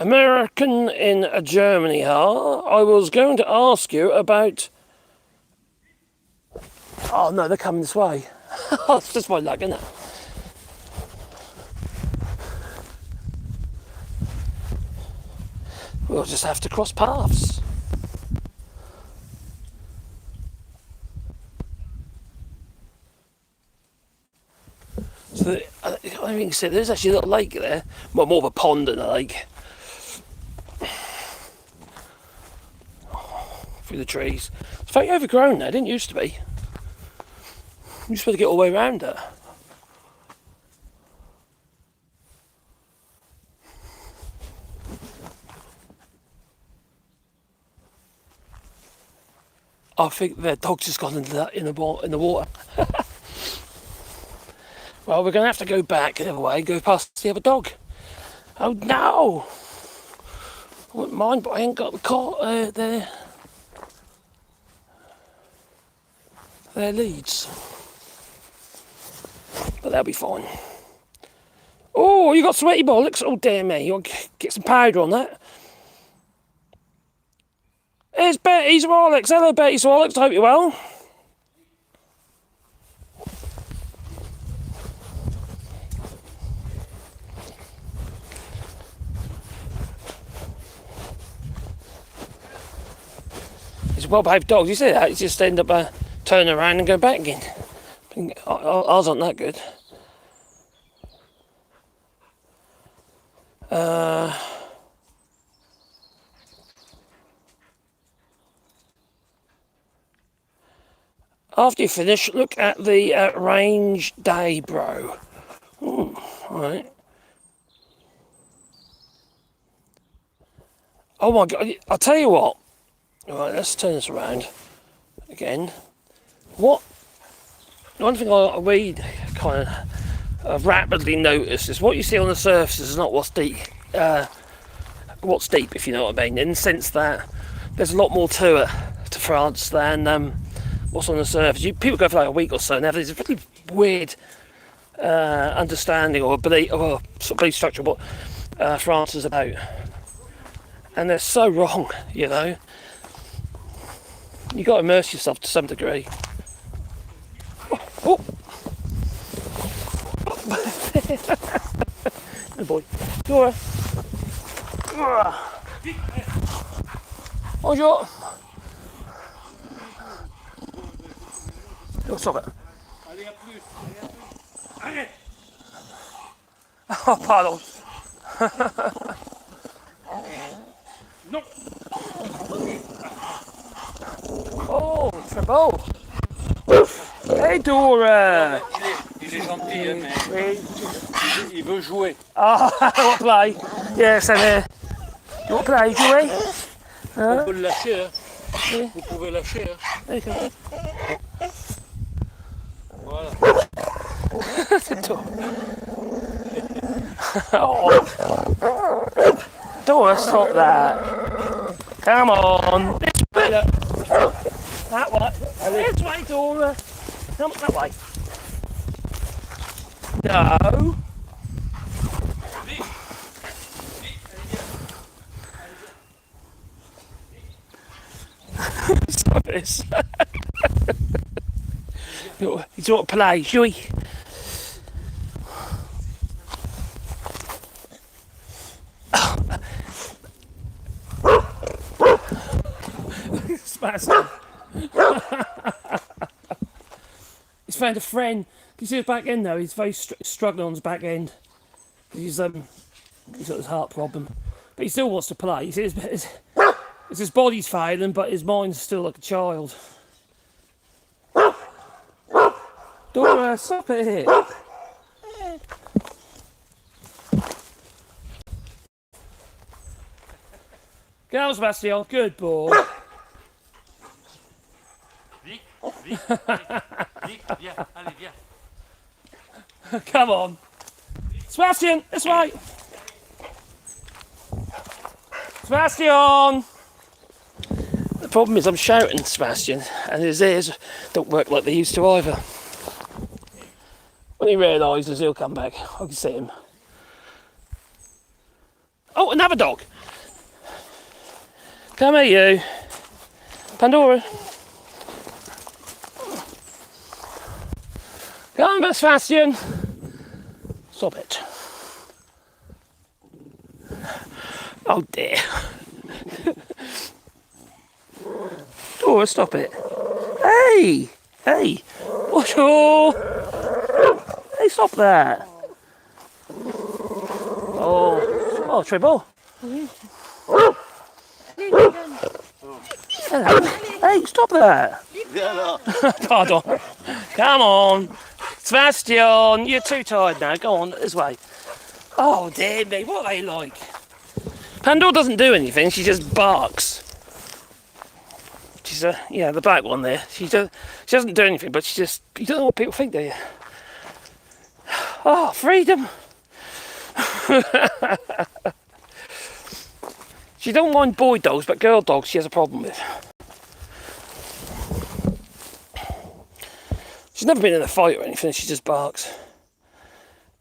American in Germany, huh? I was going to ask you about... Oh no, they're coming this way. It's just my luck, isn't it? We'll just have to cross paths. So, I think you can see there's actually a little lake there. Well, more of a pond than a lake. Through the trees. It's very overgrown now, it didn't used to be. You used to be able to get all the way around it. I think their dog's just gone into that in the water. Well, we're going to have to go back the other way and go past the other dog. Oh no! I wouldn't mind, but I ain't got the car, their leads. But they'll be fine. Oh, you got sweaty bollocks? Oh dear me, you want to get some powder on that? It's Betty Swallows. Hello Betty Swallows, I hope you're well. It's a well-behaved dog, you see that? It's just end up turning around and go back again. Ours aren't that good. After you finish, look at the range day, bro. Right. Oh my god, I'll tell you what. Right, let's turn this around again. One thing we kind of rapidly noticed is what you see on the surface is not what's deep, if you know what I mean, in the sense that there's a lot more to it, to France, than what's on the surface. People go for like a week or so and have this really weird understanding or belief, or sort of belief structure of what France is about. And they're so wrong, you know. You've got to immerse yourself to some degree. Oh! Good boy. Dora. Bonjour. Oh, stop it. Oh, pardon. Non. Oh, Tribble. Hey, Dora. Il est gentil, mais il veut jouer. Ah, I want to play. Yes, I'm here. You want to play, Joey? On peut le lâcher, hein. Vous pouvez lâcher, hein. There you go. Voilà. Oh. Dora, stop that. Come on. This way. That way. This way, Dora. Come that way. No. Stop this. He's want to play, shall we? He's found a friend. Can you see his back end though? He's very struggling on his back end. He's got his heart problem, but he still wants to play. You see, his body's failing, but his mind's still like a child. Dora, stop it here. Go, Sebastian. Good boy. Vic, viens, allez, viens. Come on. Sebastian, this way. Sebastian! The problem is I'm shouting Sebastian and his ears don't work like they used to either. When he realises he'll come back, I can see him. Oh, another dog. Come here, you. Pandora. Come on, Sebastian. Stop it. Oh dear. Dora, stop it. Hey! Hey! What's your... Hey, stop that. Oh, Tribble. Hello. Hey, stop that. Pardon. Come on. Sebastian, you're too tired now. Go on, this way. Oh, dear me, what are they like? Pandora doesn't do anything, she just barks. She's yeah, the black one there. She doesn't do anything, but you don't know what people think, do you? Oh, freedom. She don't mind boy dogs, but girl dogs she has a problem with. She's never been in a fight or anything, she just barks.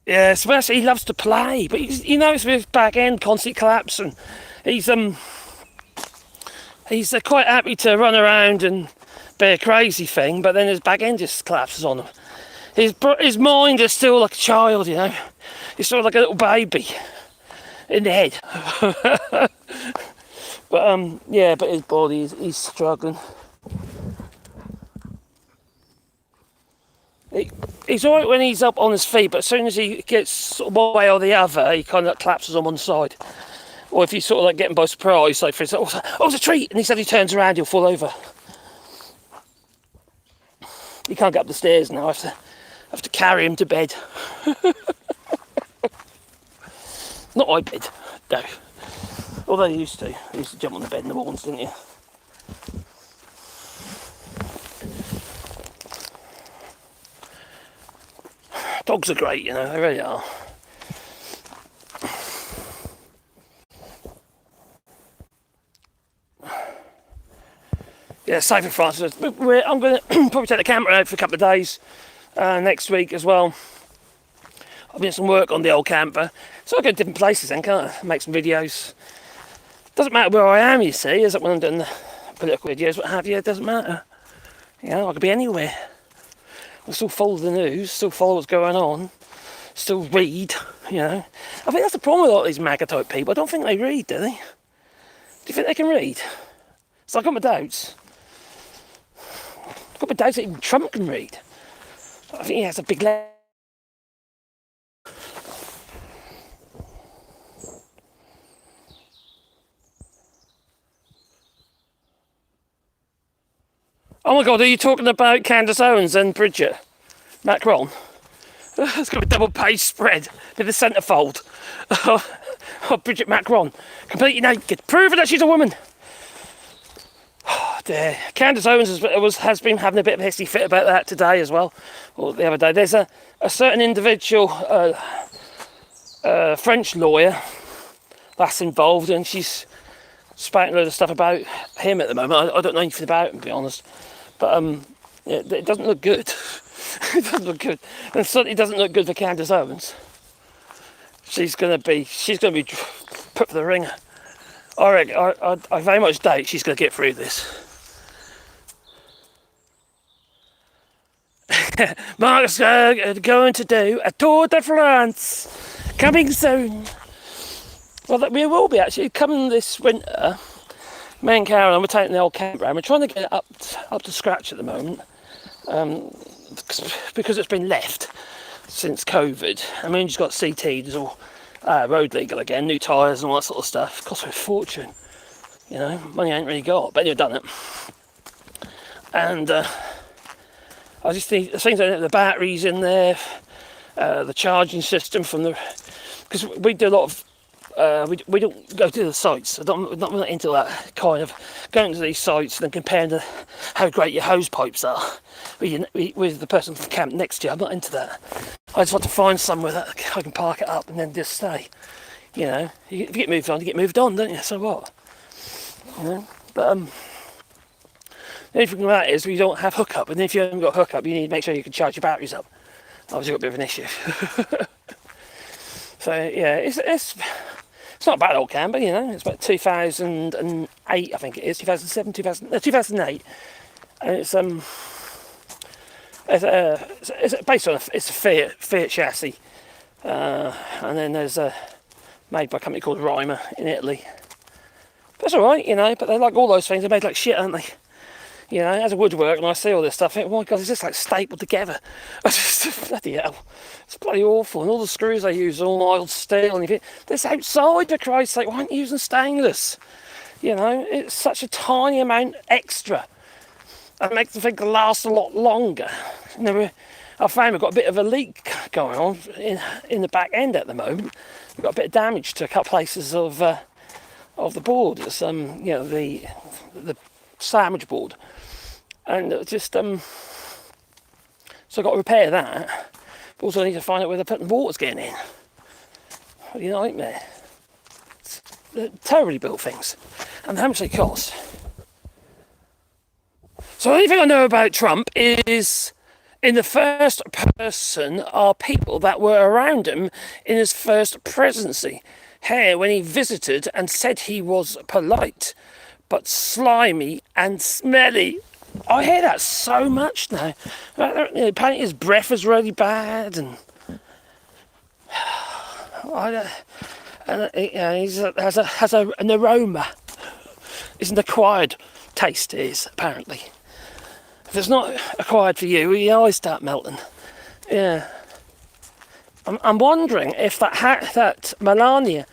Yeah, Sebastian, he loves to play, but you notice with his back end constantly collapsing. He's quite happy to run around and be a crazy thing, but then his back end just collapses on him. His mind is still like a child, you know. He's sort of like a little baby in the head. But yeah, but his body he's struggling. He's alright when he's up on his feet, but as soon as he gets sort of one way or the other, he kind of collapses on one side. Or if he's sort of like getting by surprise, like for instance, oh, it's a treat, and he suddenly turns around, he'll fall over. He can't get up the stairs now. I have to carry him to bed. Not my bed, no. Although he used to jump on the bed in the mornings, didn't you? Dogs are great, you know, they really are. Yeah, safe in France. I'm going to probably take the camper out for a couple of days next week as well. I've been some work on the old camper. So I go to different places then, can't I? Make some videos. Doesn't matter where I am, you see, is it when I'm doing the political videos, what have you, it doesn't matter. You know, I could be anywhere. I'll still follow the news, still follow what's going on, still read, you know. I think that's the problem with a lot of these MAGA type people. I don't think they read, do they? Do you think they can read? So I've got my doubts. I've got my doubts that even Trump can read. I think he has a big leg. Oh my God, are you talking about Candace Owens and Bridget Macron? It's got a double page spread with the centrefold of Bridget Macron, completely naked, proving that she's a woman. Oh dear. Candace Owens has been having a bit of a hissy fit about that today as well, or the other day. There's a certain individual, French lawyer, that's involved, and she's spouting a load of stuff about him at the moment. I don't know anything about him, to be honest. But yeah, it doesn't look good. It doesn't look good. And certainly doesn't look good for Candace Owens. She's gonna be put for the ringer. I very much doubt she's gonna get through this. Mark's going to do a Tour de France coming soon. Well, we will be actually coming this winter. Me and Karen, we're taking the old Campervan. We're trying to get it up to scratch at the moment, because it's been left since COVID. I mean, just got CT'd, it's all road legal again, new tyres and all that sort of stuff. It costs me a fortune, you know. Money I ain't really got, but anyway, done it. And I just think the batteries in there, the charging system from the, because we do a lot of. We don't go to the sites. We're not into that kind of going to these sites and then comparing how great your hose pipes are with the person from the camp next to you. I'm not into that. I just want to find somewhere that I can park it up and then just stay. You know, if you get moved on, you get moved on, don't you? So what? You know, but the only thing about it is we don't have hookup, and if you haven't got hookup, you need to make sure you can charge your batteries up. Obviously, got a bit of an issue. So yeah, it's It's not a bad old camper, you know. It's about 2008, I think it is, 2007, 2008, and it's based on it's a Fiat chassis, and then there's made by a company called Reimer in Italy. That's all right, you know. But they're like all those things. They're made like shit, aren't they? You know, as a woodwork, and I see all this stuff, I think, oh my God, it's just like stapled together. I just, bloody hell, it's bloody awful. And all the screws they use are all mild steel, and you think, this outside, for Christ's sake, why aren't you using stainless? You know, it's such a tiny amount extra. It makes the thing last a lot longer. You know, I found we've got a bit of a leak going on in the back end at the moment. We've got a bit of damage to a couple places of the board. It's you know, the sandwich board. And just so I've got to repair that. But also I need to find out where the water's getting in. What a nightmare. They're terribly built things. And how much they cost. So the only thing I know about Trump is in the first person are people that were around him in his first presidency. Here when he visited and said he was polite, but slimy and smelly. I hear that so much now. Apparently his breath is really bad, and he has an aroma. It's an acquired taste, it is, apparently. If it's not acquired for you, your eyes start melting. Yeah. I'm wondering if that hat that Melania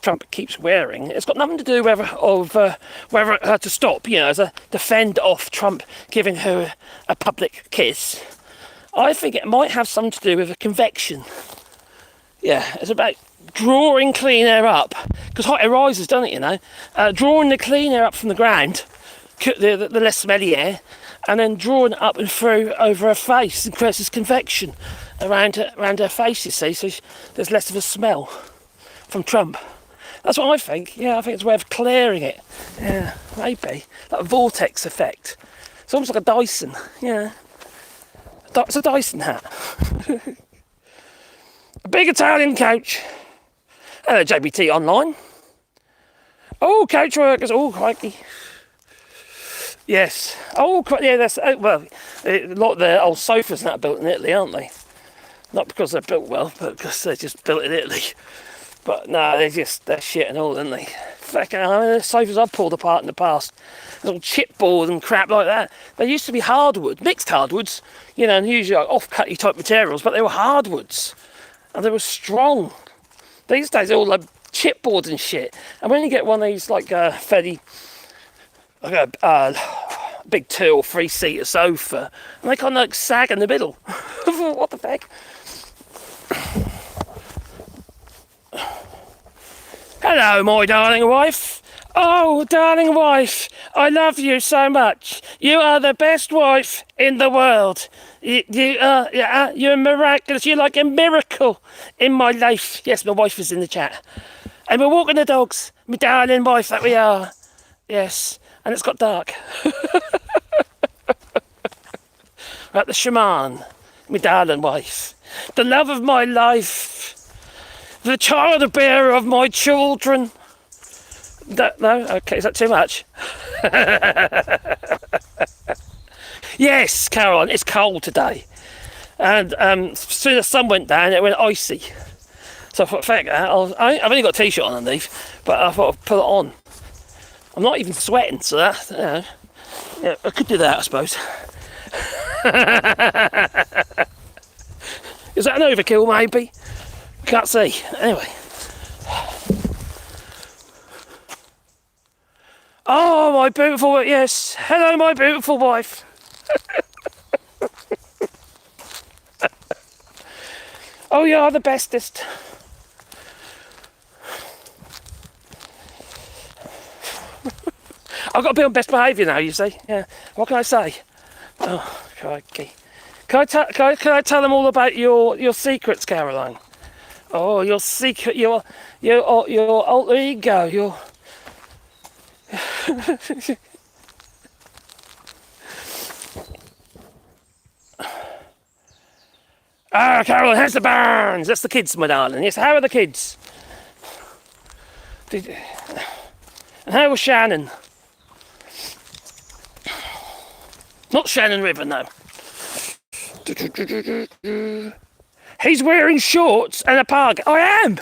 Trump keeps wearing, it's got nothing to do whether her to stop, you know, to fend off Trump giving her a public kiss. I think it might have something to do with a convection. Yeah, it's about drawing clean air up, because hot air rises, doesn't it, you know? Drawing the clean air up from the ground, the less smelly air, and then drawing it up and through over her face and creates this convection around her face, you see, so there's less of a smell from Trump. That's what I think. Yeah, I think it's a way of clearing it. Yeah, maybe. Like a vortex effect. It's almost like a Dyson. Yeah. It's a Dyson hat. A big Italian coach. Hello, JBT Online. Oh, coach workers. Oh, crikey. Yes. Oh, yeah, that's... well, a lot of the old sofas now are built in Italy, aren't they? Not because they're built well, but because they're just built in Italy. But no, they're shit and all, aren't they? Fucking, I mean, the sofas I've pulled apart in the past, little chipboard and crap like that. They used to be hardwood, mixed hardwoods, you know, and usually like off-cutty type materials, but they were hardwoods, and they were strong. These days they're all like chipboard and shit. And when you get one of these like fairly, like a big 2 or 3 seater sofa, and they kind of like sag in the middle. What the heck? Hello, my darling wife. Oh, darling wife, I love you so much. You are the best wife in the world. You're miraculous. You're like a miracle in my life. Yes, my wife is in the chat. And we're walking the dogs. My darling wife that we are. Yes, and it's got dark. We're at the shaman. My darling wife. The love of my life. The child bearer of my children. No? Okay, is that too much? Yes, Caroline, it's cold today. And as soon as the sun went down, it went icy. So I thought, fuck that. I've only got a t-shirt on underneath, but I thought I'd put it on. I'm not even sweating, so that, you know, yeah, I could do that, I suppose. Is that an overkill, maybe? Can't see. Anyway. Oh, my beautiful... Yes. Hello, my beautiful wife. Oh, you are the bestest. I've got to be on best behaviour now, you see. Yeah. What can I say? Oh, crikey. Can I tell them all about your secrets, Caroline? Oh, your secret, your alter ego, your... Ah, Caroline, how's the barns? That's the kids, my darling. Yes, how are the kids? And how was Shannon? Not Shannon River, no. He's wearing shorts and a park. I am.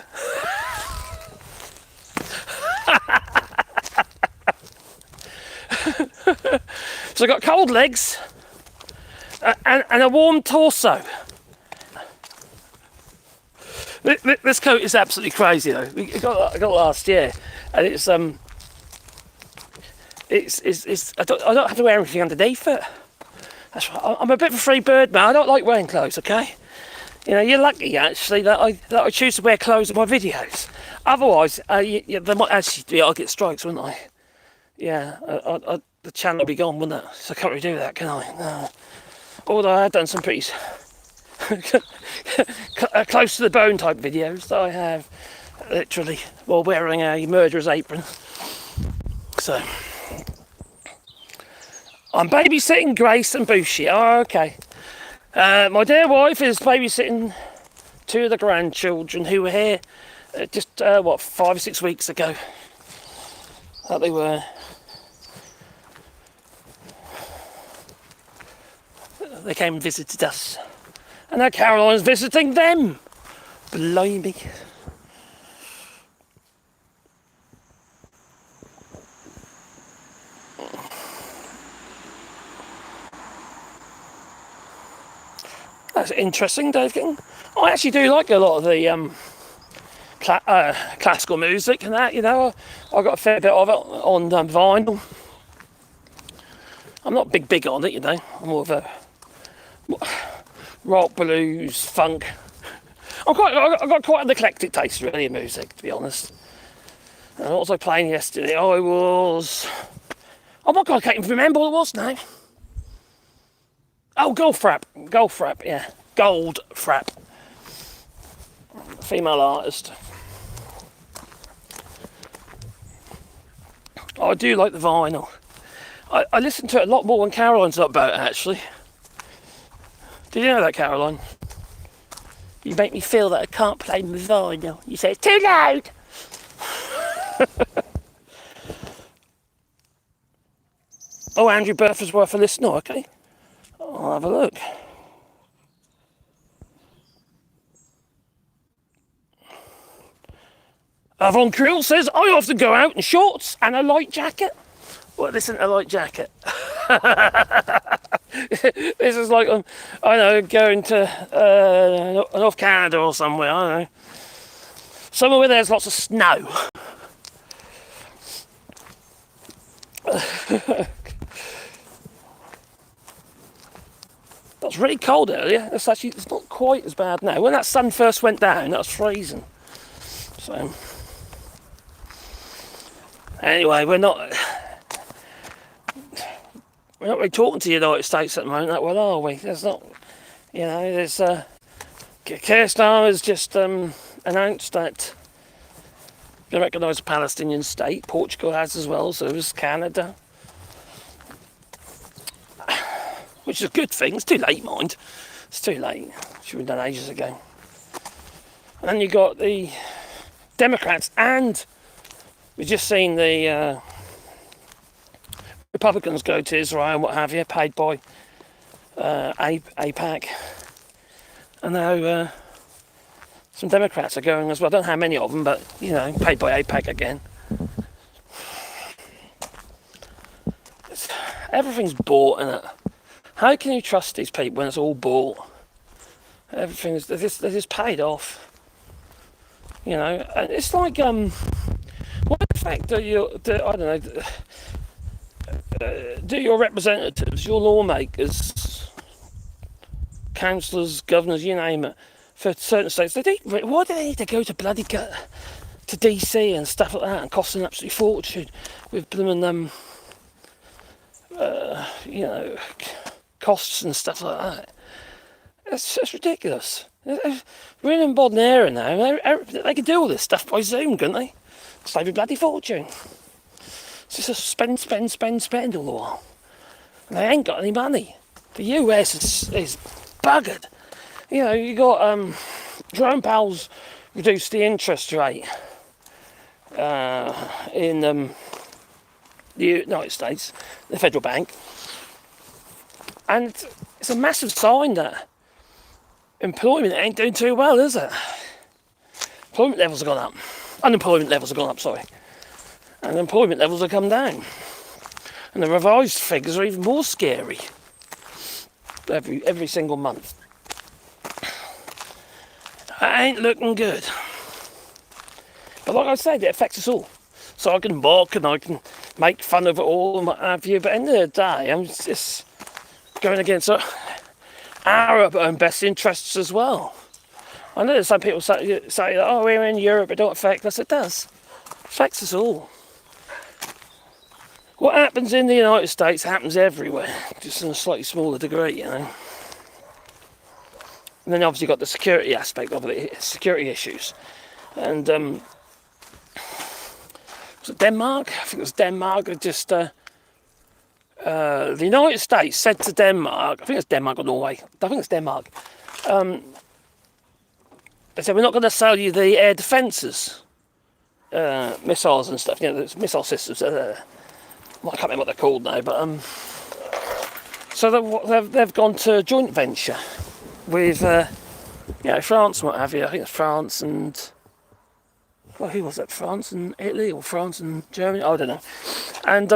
So I got cold legs and a warm torso. This coat is absolutely crazy though. I got last year, and it's I don't have to wear anything underneath it. That's right. I'm a bit of a free bird, man. I don't like wearing clothes. Okay, you know, you're lucky actually that I choose to wear clothes in my videos. Otherwise, they might actually I'll get strikes, wouldn't I? Yeah, the channel will be gone, wouldn't it? So I can't really do that, can I? No. Although I have done some pretty close to the bone type videos that I have, literally, while wearing a murderer's apron. So, I'm babysitting Grace and Bushi. Oh, okay. My dear wife is babysitting two of the grandchildren who were here just, 5 or 6 weeks ago. That they were. They came and visited us. And now Caroline's visiting them. Blimey. That's interesting, Dave King. I actually do like a lot of the classical music and that, you know. I got a fair bit of it on vinyl. I'm not big on it, you know. I'm more of a rock, blues, funk. I've got quite an eclectic taste really in music, to be honest. And what was I playing yesterday? Oh my God, I can't even remember what it was now. Oh, Goldfrapp, yeah. Goldfrapp. Female artist. I do like the vinyl. I listen to it a lot more than Caroline's up about it, actually. Did you know that, Caroline? You make me feel that I can't play my vinyl. You say it's too loud. Oh, Andrew Burford's worth a listen. Oh, okay. I'll have a look. Avon Krill says, I often go out in shorts and a light jacket. Well, this isn't a light jacket. This is like, I know, going to North Canada or somewhere, I don't know. Somewhere where there's lots of snow. That was really cold earlier. It's not quite as bad now. When that sun first went down, that was freezing. So, anyway, we're not really talking to the United States at the moment that well, are we? There's not, you know, there's Keir Starmer has just announced that they recognise a Palestinian state. Portugal has as well, so has Canada. Which is a good thing. It's too late, mind. It's too late. Should have been done ages ago. And then you got the Democrats, and we've just seen the Republicans go to Israel and what have you, paid by AIPAC. And now some Democrats are going as well. I don't know how many of them, but, you know, paid by AIPAC again. Everything's bought, innit? How can you trust these people when it's all bought? They're just paid off. You know, and it's like, what effect do your representatives, your lawmakers, councillors, governors, you name it, for certain states, why do they need to go to bloody to DC and stuff like that and cost an absolute fortune with blooming you know, costs and stuff like that? It's just ridiculous. We're in modern era now. They could do all this stuff by Zoom, couldn't they? Save a bloody fortune. It's just spend all the while. And they ain't got any money. The US is buggered. You know, you got Jerome Powell's reduced the interest rate in the United States, the federal bank, and it's a massive sign that employment ain't doing too well, is it? Employment levels have gone up. Unemployment levels have gone up, sorry. And employment levels have come down. And the revised figures are even more scary every single month. It ain't looking good. But like I said, it affects us all. So I can mock and I can make fun of it all and what have you, but at the end of the day, I'm just going against our own best interests as well. I know that some people say, oh, we're in Europe, it don't affect us. It does. It affects us all. What happens in the United States happens everywhere, just in a slightly smaller degree, you know. And then obviously you've got the security aspect of it, security issues. And was it Denmark? I think it was Denmark. The United States said to Denmark, I think it's Denmark or Norway, I think it's Denmark, they said, we're not going to sell you the air defences, missiles and stuff, you know, the missile systems. I can't remember what they're called now, but so they've gone to a joint venture with, France and what have you. I think it's France and, well, who was that? France and Italy or France and Germany? I don't know. And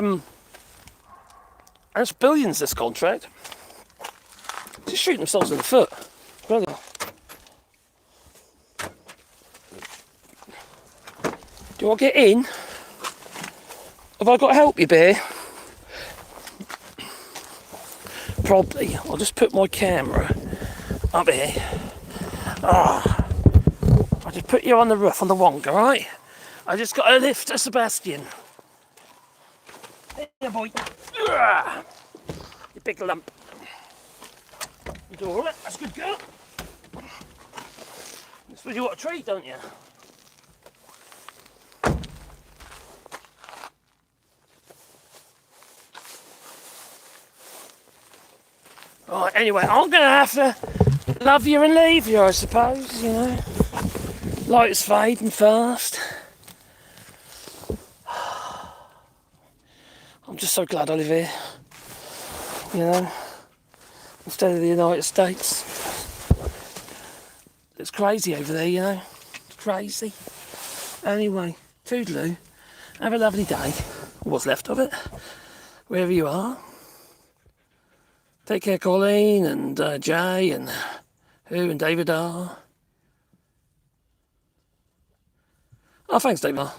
it's billions, this contract. Just shooting themselves in the foot. Really. Do you want to get in? Have I got to help you, bear? Probably. I'll just put my camera up here. I'll just put you on the roof, on the wonk, alright? I just got to lift to Sebastian. There, boy. You big lump. You do all right. That's a good girl. I suppose you want a treat, don't you? Right, anyway, I'm going to have to love you and leave you, I suppose, you know. Lights fading fast. I'm just so glad I live here, you know, instead of the United States. It's crazy over there, you know. It's crazy. Anyway, toodaloo. Have a lovely day. What's left of it. Wherever you are. Take care, Colleen and Jay and who and David R. Oh, thanks, David R.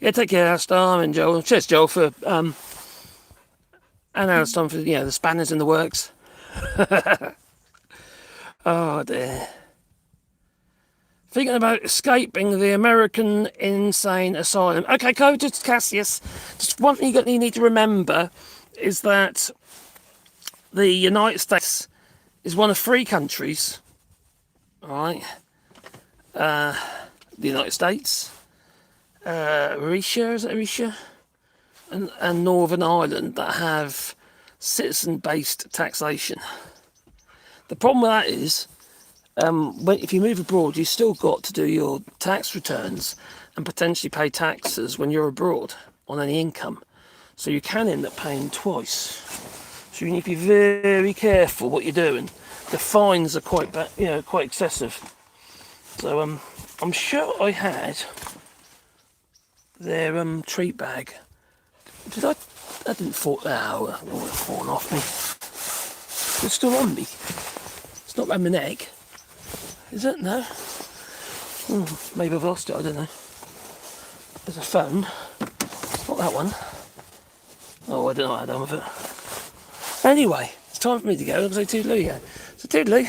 Yeah, take care, Alistair and Joel. Cheers, Joel, for and Alistair for the spanners in the works. Oh dear. Thinking about escaping the American insane asylum. Okay, Coach Cassius, just one thing you need to remember is that the United States is one of 3 countries, alright? The United States, Mauritius, and Northern Ireland that have citizen-based taxation. The problem with that is, if you move abroad, you've still got to do your tax returns and potentially pay taxes when you're abroad on any income. So you can end up paying twice. So you need to be very careful what you're doing. The fines are quite excessive. So I'm sure I had their treat bag. Did I? That didn't fall. Oh, it would have fallen off me. It's still on me. It's not around my neck. Is it? No? Maybe I've lost it, I don't know. There's a phone. Not that one. Oh, I don't know what I've done with it. Anyway, it's time for me to go. I'm going to say toodaloo, yeah. So toodaloo.